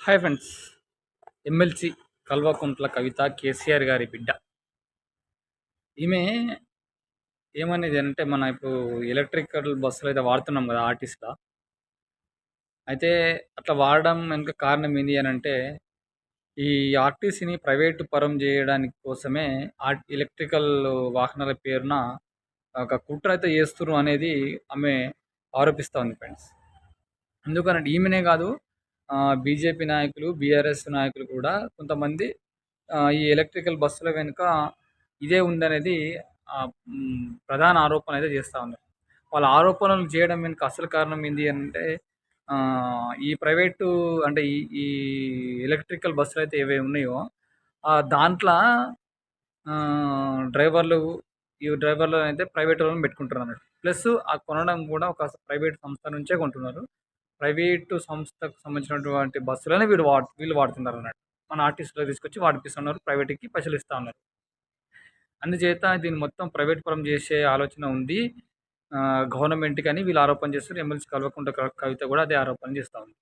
Hi friends. MLC Kalvakuntla Kavitha KCR గారి బిడ్డ. ఈమె ఏమనేది అంటే మన ఇప్పుడు ఎలక్ట్రికల్ బస్సులు అయితే వాడుతున్నాం కదా ఆర్టీసీలో. అయితే అట్లా వాడడం వెనుక కారణం ఏంది అని అంటే ఈ ఆర్టీసీని ప్రైవేటు పరం చేయడానికి కోసమే ఎలక్ట్రికల్ వాహనాల పేరున ఒక కుట్ర అయితే చేస్తుర్రు అనేది ఆమె ఆరోపిస్తా ఉంది ఫ్రెండ్స్. ఎందుకనంటే ఈమెనే కాదు, బీజేపీ నాయకులు, బీఆర్ఎస్ నాయకులు కూడా కొంతమంది ఈ ఎలక్ట్రికల్ బస్సుల వెనుక ఇదే ఉందనేది ప్రధాన ఆరోపణ అయితే చేస్తా ఉన్నారు. వాళ్ళ ఆరోపణలు చేయడం వెనుక అసలు కారణం ఏంది అంటే ఈ ప్రైవేటు అంటే ఈ ఈ ఎలక్ట్రికల్ బస్సులయితే ఏవేవి ఉన్నాయో దాంట్ల డ్రైవర్లు ఈ డ్రైవర్లనైతే ప్రైవేట్ వాళ్ళని పెట్టుకుంటారన్నట్టు. ప్లస్ ఆ కొనడం కూడా ఒక ప్రైవేట్ సంస్థ నుంచే కొంటున్నారు. ప్రైవేటు సంస్థకు సంబంధించినటువంటి బస్సులనే వీళ్ళు వాడుతున్నారన్నట్టు. మన ఆర్టీసీలో తీసుకొచ్చి వాడిపిస్తున్నారు. ప్రైవేట్‌కి పైసలిస్తా ఉన్నారు. అందుచేత దీన్ని మొత్తం ప్రైవేట్ పరం చేసే ఆలోచన ఉంది గవర్నమెంట్‌కని వీళ్ళు ఆరోపణ చేస్తున్నారు. ఎమ్మెల్సీ కల్వకుంట్ల కవిత కూడా అదే ఆరోపణ చేస్తా ఉంది.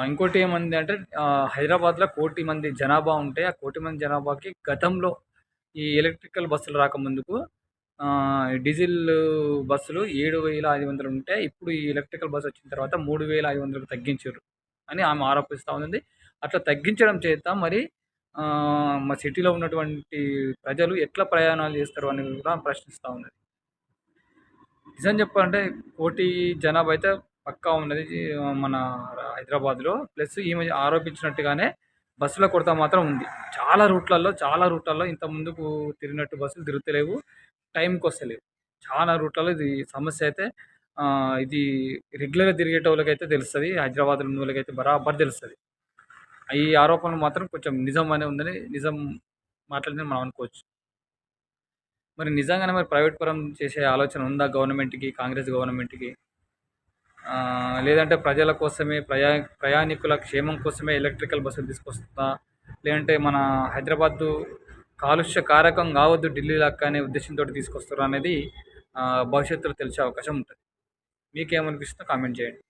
ఇంకోటి ఏమంది అంటే హైదరాబాద్‌లో 1,00,00,000 మంది జనాభా ఉంటే, ఆ 1,00,00,000 మంది జనాభాకి గతంలో ఈ ఎలక్ట్రికల్ బస్సులు రాకముందుకు డీజిల్ బస్సులు 7,500 ఉంటే, ఇప్పుడు ఈ ఎలక్ట్రికల్ బస్ వచ్చిన తర్వాత 3,500కు తగ్గించిర్రు అని ఆమె ఆరోపిస్తా ఉంది. అట్లా తగ్గించడం చేత మరి మా సిటీలో ఉన్నటువంటి ప్రజలు ఎట్లా ప్రయాణాలు చేస్తారు అనేది కూడా ప్రశ్నిస్తా ఉన్నది. నిజం చెప్పాలంటే 1,00,00,000 జనాభా అయితే పక్కా ఉన్నది మన హైదరాబాద్‌లో. ప్లస్ ఈమె ఆరోపించినట్టుగానే బస్సుల కొరత మాత్రం ఉంది. చాలా రూట్‌లలో ఇంత ముందుకు తిరిగినట్టు బస్సులు తిరుగుతలేవు. టైంకొస్తలేవు. చాలా రూట్‌లలో ఇది సమస్య అయితే ఇది రెగ్యులర్‌గా తిరిగేటోళ్ళకైతే తెలుస్తది. హైదరాబాద్‌లో ఉన్నోళ్ళకైతే బరాబర్ తెలుస్తది. ఈ ఆరోపణలు మాత్రం కొంచెం నిజమనే ఉందని నిజం మాట్లాడిందని మనం అనుకోవచ్చు. మరి నిజంగానే మరి ప్రైవేట్ పరం చేసే ఆలోచన ఉందా గవర్నమెంట్‌కి, కాంగ్రెస్ గవర్నమెంట్‌కి? లేదంటే ప్రజల కోసమే ప్రయాణికుల క్షేమం కోసమే ఎలక్ట్రికల్ బస్సులు తీసుకొస్తుందా? లేదంటే మన హైదరాబాదు కాలుష్య కారకం కావద్దు ఢిల్లీ లెక్క అనే ఉద్దేశంతోటి తీసుకొస్తారా అనేది భవిష్యత్తులో తెలిసే అవకాశం ఉంటది. మీకేమనిపిస్తుందో కామెంట్ చేయండి.